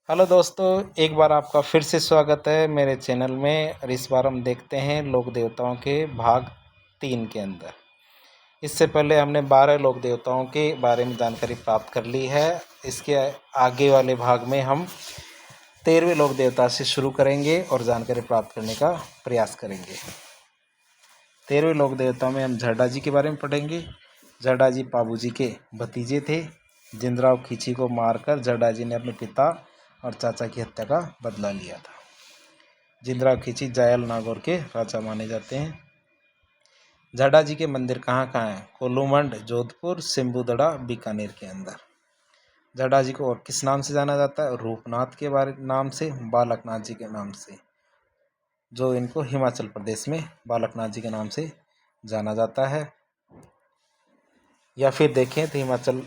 Hello दोस्तों, एक बार आपका फिर से स्वागत है मेरे चैनल में। और इस बार हम देखते हैं लोक देवताओं के भाग 3 के अंदर। इससे पहले हमने 12 लोक देवताओं के बारे में जानकारी प्राप्त कर ली है। इसके आगे वाले भाग में हम 13वें लोक देवता से शुरू करेंगे और जानकारी प्राप्त करने का प्रयास करेंगे। 13वें लोक देवता में हम झरडा जी के बारे में पढ़ेंगे। झरडा जी पाबू जी के भतीजे थे। जिंदराव खींची को मारकर झरडा जी ने अपने पिता और चाचा की हत्या का बदला लिया था। जिंदराव खींची जायल नागौर के राजा माने जाते हैं। झरडा जी के मंदिर कहाँ कहाँ हैं? कोलूमंड जोधपुर, सिम्बुदड़ा बीकानेर के अंदर। झरडा जी को और किस नाम से जाना जाता है? रूपनाथ के बारे नाम से, बालकनाथ जी के नाम से, जो इनको हिमाचल प्रदेश में बालकनाथ जी के नाम से जाना जाता है। या फिर देखें तो हिमाचल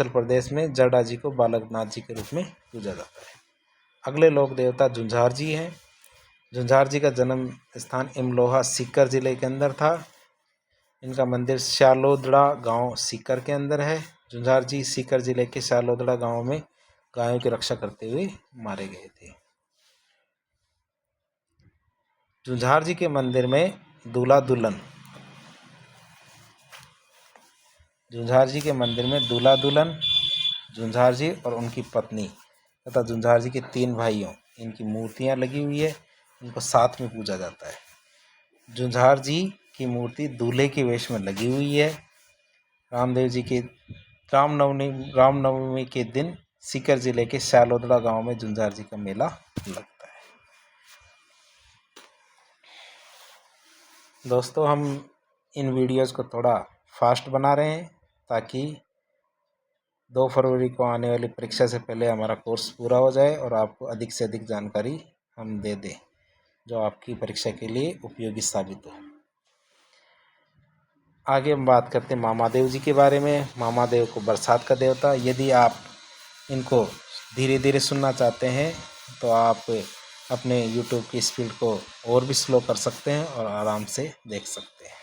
प्रदेश में झरडा जी को बालकनाथ जी के रूप में पूजा जाता है। अगले लोक देवता झुंझार जी हैं। झुंझार जी का जन्म स्थान इमलोहा सीकर जिले के अंदर था। इनका मंदिर श्यालोदड़ा गांव सीकर के अंदर है। झुंझार जी सीकर जिले के श्यालोदड़ा गांव में गायों की रक्षा करते हुए मारे गए थे। झुंझार जी के मंदिर में दूल्हा दुल्हन झुंझार जी के मंदिर में दूल्हा दुल्हन, झुंझार जी और उनकी पत्नी तथा झुंझार जी के 3 भाइयों, इनकी मूर्तियां लगी हुई है। इनको साथ में पूजा जाता है। झुंझार जी की मूर्ति दूल्हे के वेश में लगी हुई है। रामनवमी के दिन सीकर जिले के श्यालोदड़ा गांव में झुंझार जी का मेला लगता है। दोस्तों, हम इन वीडियोस को थोड़ा फास्ट बना रहे हैं ताकि 2 फरवरी को आने वाली परीक्षा से पहले हमारा कोर्स पूरा हो जाए और आपको अधिक से अधिक जानकारी हम दे दें जो आपकी परीक्षा के लिए उपयोगी साबित हो। आगे हम बात करते हैं मामादेव जी के बारे में। मामादेव को बरसात का देवता। यदि आप इनको धीरे धीरे सुनना चाहते हैं तो आप अपने YouTube की स्पीड को और भी स्लो कर सकते हैं और आराम से देख सकते हैं।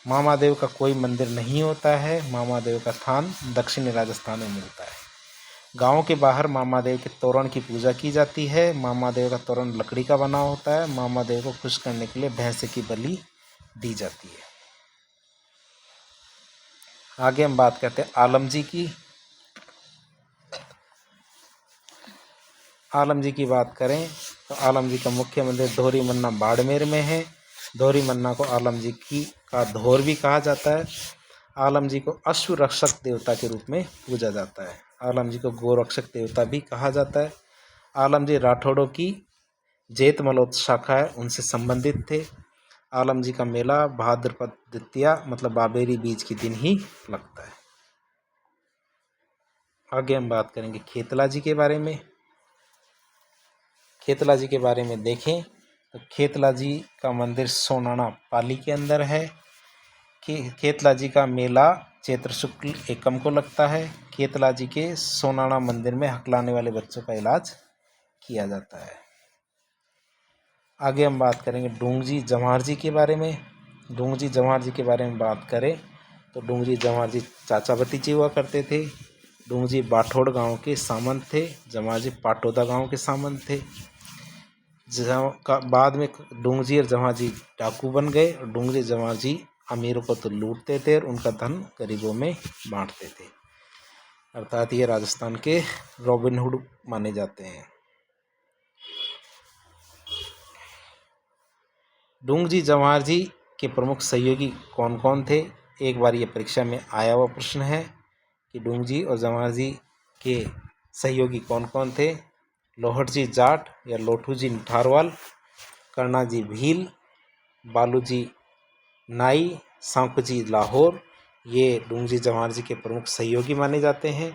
मामादेव का कोई मंदिर नहीं होता है। मामादेव का स्थान दक्षिणी राजस्थान में मिलता है। गांव के बाहर मामादेव के तोरण की पूजा की जाती है। मामादेव का तोरण लकड़ी का बना होता है। मामादेव को खुश करने के लिए भैंस की बलि दी जाती है। आगे हम बात करते हैं आलम जी की। आलम जी की बात करें तो आलम जी का मुख्य मंदिर धोरी मन्ना बाड़मेर में है। धोरी मन्ना को आलम जी का धोर भी कहा जाता है। आलम जी को अश्व रक्षक देवता के रूप में पूजा जाता है। आलम जी को गोरक्षक देवता भी कहा जाता है। आलम जी राठौड़ों की जेत मलोत शाखा है, उनसे संबंधित थे। आलम जी का मेला भाद्रपद द्वितीया मतलब बाबेरी बीज के दिन ही लगता है। आगे हम बात करेंगे खेतला जी के बारे में। खेतला जी के बारे में देखें तो खेतला जी का मंदिर सोनाना पाली के अंदर है। खेतला जी का मेला चैत्र शुक्ल एकम को लगता है। खेतला जी के सोनाना मंदिर में हकलाने वाले बच्चों का इलाज किया जाता है। आगे हम बात करेंगे डूंगजी जवाहर जी के बारे में। डूंगजी जवाहर जी के बारे में बात करें तो डूंगजी जवाहर जी चाचा भतीजे हुआ करते थे। डूंगजी बाठोड़ गांव के सामंत थे। जवाहर जी पाटोदा गांव के सामंत थे। बाद में डूंगजी और जवाहर जी डाकू बन गए और डूंगजी जवाहर जी अमीरों को तो लूटते थे और उनका धन गरीबों में बांटते थे। अर्थात ये राजस्थान के रॉबिन हुड माने जाते हैं। डूंगजी जवाहर जी के प्रमुख सहयोगी कौन कौन थे? एक बार ये परीक्षा में आया हुआ प्रश्न है कि डूंगजी और जवाहर जी के सहयोगी कौन कौन थे। लोहट जी जाट या लोठू जी निठारवाल, कर्णा जी भील, बालू जी नाई, सांप जी लाहौर, ये डूंगजी जवाहर जी के प्रमुख सहयोगी माने जाते हैं।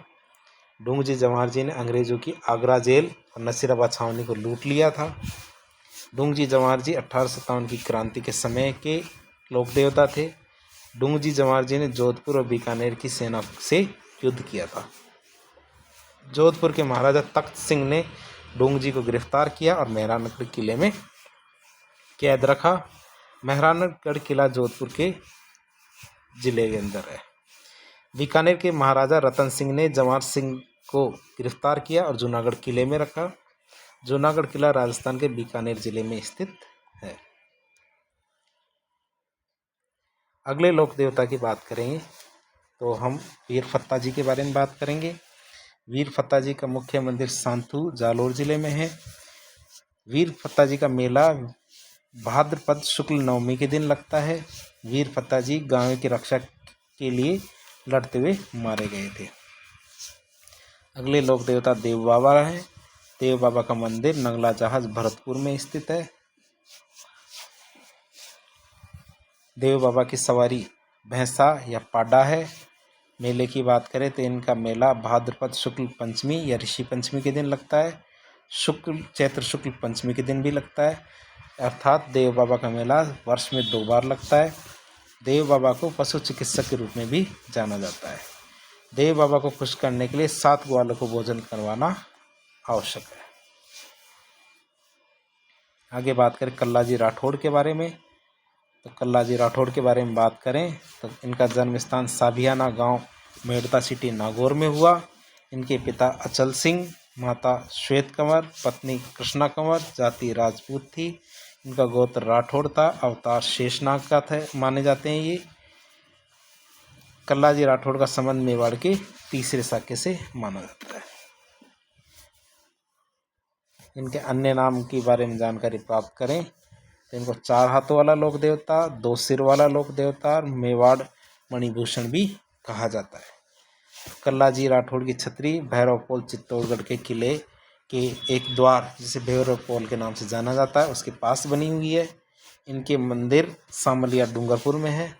डूंगजी जवाहर जी ने अंग्रेजों की आगरा जेल और नसीराबाद छावनी को लूट लिया था। डूंगजी जवाहर जी 1857 की क्रांति के समय के लोक देवता थे। डूंगजी जवाहर जी ने जोधपुर और बीकानेर की सेना से युद्ध किया था। जोधपुर के महाराजा तख्त सिंह ने डूंगजी को गिरफ्तार किया और मेहरानगढ़ किले में कैद रखा। मेहरानगढ़ किला जोधपुर के जिले के अंदर है। बीकानेर के महाराजा रतन सिंह ने जवाहर सिंह को गिरफ्तार किया और जूनागढ़ किले में रखा। जूनागढ़ किला राजस्थान के बीकानेर जिले में स्थित है। अगले लोक देवता की बात करेंगे तो हम वीर फत्ता जी के बारे में बात करेंगे। वीर फत्ता जी का मुख्य मंदिर सांथू जालोर जिले में है। वीर फत्ता जी का मेला भाद्रपद शुक्ल नवमी के दिन लगता है। वीर फत्ता जी गांव की रक्षा के लिए लड़ते हुए मारे गए थे। अगले लोक देवता देव बाबा है। देव बाबा का मंदिर नंगला जहाज भरतपुर में स्थित है। देव बाबा की सवारी भैंसा या पाडा है। मेले की बात करें तो इनका मेला भाद्रपद शुक्ल पंचमी या ऋषि पंचमी के दिन लगता है। चैत्र शुक्ल पंचमी के दिन भी लगता है। अर्थात देव बाबा का मेला वर्ष में 2 बार लगता है। देव बाबा को पशु चिकित्सक के रूप में भी जाना जाता है। देव बाबा को खुश करने के लिए 7 ग्वालों को भोजन करवाना आवश्यक है। आगे बात करें कल्लाजी राठौड़ के बारे में तो कल्लाजी राठौड़ के बारे में बात करें तो इनका जन्म स्थान साभियाना गांव मेड़ता सिटी नागौर में हुआ। इनके पिता अचल सिंह, माता श्वेत कंवर, पत्नी कृष्णा कंवर, जाति राजपूत थी। इनका गोत्र राठौड़ था। अवतार शेषनाग का था माने जाते हैं। ये कल्लाजी राठौड़ का संबंध मेवाड़ के तीसरे शाक्य से माना जाता है। इनके अन्य नाम के बारे में जानकारी प्राप्त करें तो इनको 4 हाथों वाला लोक देवता, 2 सिर वाला लोक देवता और मेवाड़ मणिभूषण भी कहा जाता है। कल्लाजी राठौड़ की छतरी भैरवपोल चित्तौड़गढ़ के किले के एक द्वार जिसे भैरवपोल के नाम से जाना जाता है उसके पास बनी हुई है। इनके मंदिर सामलिया डूंगरपुर में है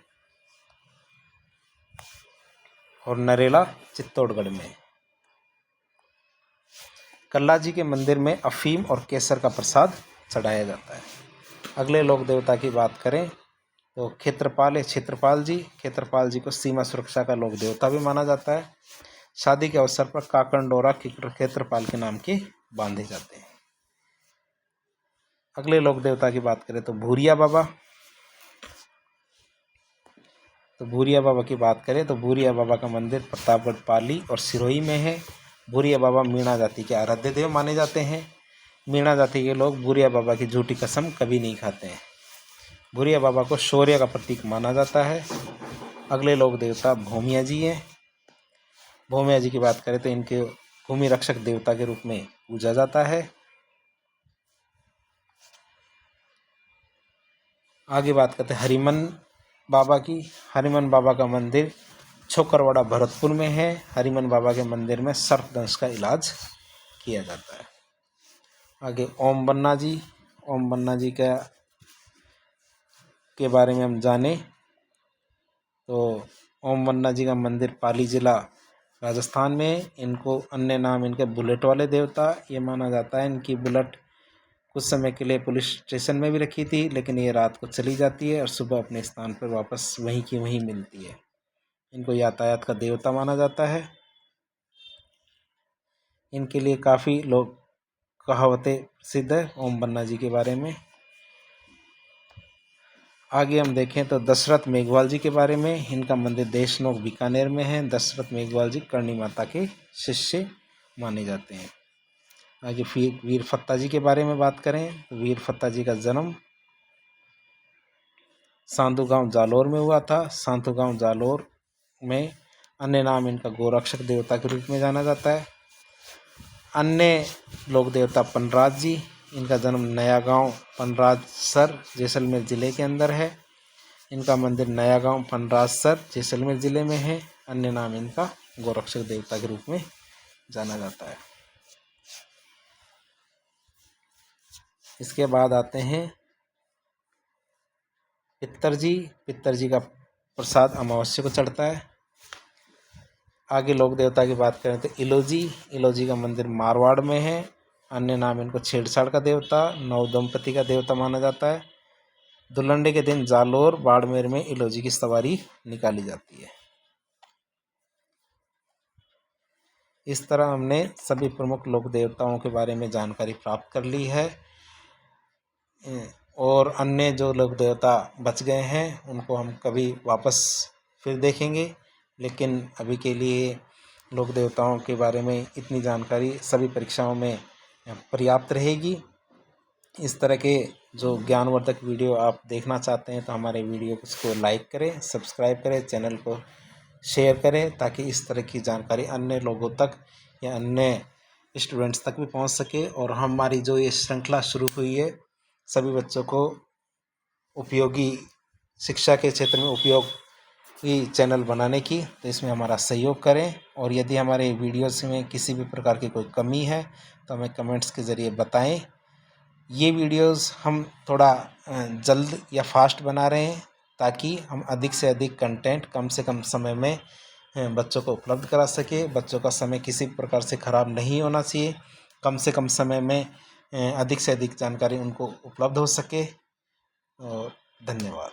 और नरेला चित्तौड़गढ़ में। कल्लाजी के मंदिर में अफीम और केसर का प्रसाद चढ़ाया जाता है। अगले लोक देवता की बात करें तो क्षेत्रपाल है क्षेत्रपाल जी। क्षेत्रपाल जी को सीमा सुरक्षा का लोक देवता भी माना जाता है। शादी के अवसर पर काकण डोरा क्षेत्रपाल के नाम के बांधे जाते हैं। अगले लोक देवता की बात करें तो भूरिया बाबा। तो भूरिया बाबा की बात करें तो भूरिया बाबा का मंदिर प्रतापगढ़ पाली और सिरोही में है। भूरिया बाबा मीणा जाति के आराध्य देव माने जाते हैं। मीणा जाति के लोग भूरिया बाबा की झूठी कसम कभी नहीं खाते हैं। भूरिया बाबा को शौर्य का प्रतीक माना जाता है। अगले लोक देवता भूमिया जी हैं। भूमिया जी की बात करें तो इनके भूमि रक्षक देवता के रूप में पूजा जाता है। आगे बात करते हैं हरिमन बाबा की। हरिमन बाबा का मंदिर छोकरवाड़ा भरतपुर में है। हरिमन बाबा के मंदिर में सर्पदंश का इलाज किया जाता है। आगे ओम बन्ना जी। ओम बन्ना जी के बारे में हम जाने तो ओम बन्ना जी का मंदिर पाली जिला राजस्थान में। इनको अन्य नाम इनके बुलेट वाले देवता ये माना जाता है। इनकी बुलेट कुछ समय के लिए पुलिस स्टेशन में भी रखी थी लेकिन ये रात को चली जाती है और सुबह अपने स्थान पर वापस वहीं की वहीं मिलती है। इनको यातायात का देवता माना जाता है। इनके लिए काफ़ी लोग कहावतें प्रसिद्ध है ओम बन्ना जी के बारे में। आगे हम देखें तो दशरथ मेघवाल जी के बारे में। इनका मंदिर देशनोक बीकानेर में है। दशरथ मेघवाल जी करणी माता के शिष्य माने जाते हैं। आगे फिर वीर फत्ता जी के बारे में बात करें तो वीर फत्ता जी का जन्म सांधु गांव जालोर में हुआ था। सांधु गांव जालोर में अन्य नाम इनका गोरक्षक देवता के रूप में जाना जाता है। अन्य लोक देवता पनराज जी। इनका जन्म नया गांव पनराजसर जैसलमेर जिले के अंदर है। इनका मंदिर नया गांव पनराजसर जैसलमेर जिले में है। अन्य नाम इनका गोरक्षक देवता के रूप में जाना जाता है। इसके बाद आते हैं पित्तर जी। पित्तर जी का प्रसाद अमावस्या को चढ़ता है। आगे लोक देवता की बात करें तो इलोजी। इलोजी का मंदिर मारवाड़ में है। अन्य नाम इनको छेड़छाड़ का देवता, नव दंपति का देवता माना जाता है। धुलंडे के दिन जालोर बाड़मेर में इलोजी की सवारी निकाली जाती है। इस तरह हमने सभी प्रमुख लोक देवताओं के बारे में जानकारी प्राप्त कर ली है और अन्य जो लोक देवता बच गए हैं उनको हम कभी वापस फिर देखेंगे। लेकिन अभी के लिए लोक देवताओं के बारे में इतनी जानकारी सभी परीक्षाओं में पर्याप्त रहेगी। इस तरह के जो ज्ञानवर्धक वीडियो आप देखना चाहते हैं तो हमारे वीडियो को लाइक करें, सब्सक्राइब करें, चैनल को शेयर करें, ताकि इस तरह की जानकारी अन्य लोगों तक या अन्य स्टूडेंट्स तक भी पहुंच सके और हमारी जो ये श्रृंखला शुरू हुई है सभी बच्चों को उपयोगी शिक्षा के क्षेत्र में उपयोगी चैनल बनाने की, तो इसमें हमारा सहयोग करें। और यदि हमारे वीडियोस में किसी भी प्रकार की कोई कमी है तो हमें कमेंट्स के ज़रिए बताएं। ये वीडियोस हम थोड़ा जल्द या फास्ट बना रहे हैं ताकि हम अधिक से अधिक कंटेंट कम से कम समय में बच्चों को उपलब्ध करा सके। बच्चों का समय किसी प्रकार से ख़राब नहीं होना चाहिए, कम से कम समय में अधिक से अधिक जानकारी उनको उपलब्ध हो सके। और धन्यवाद।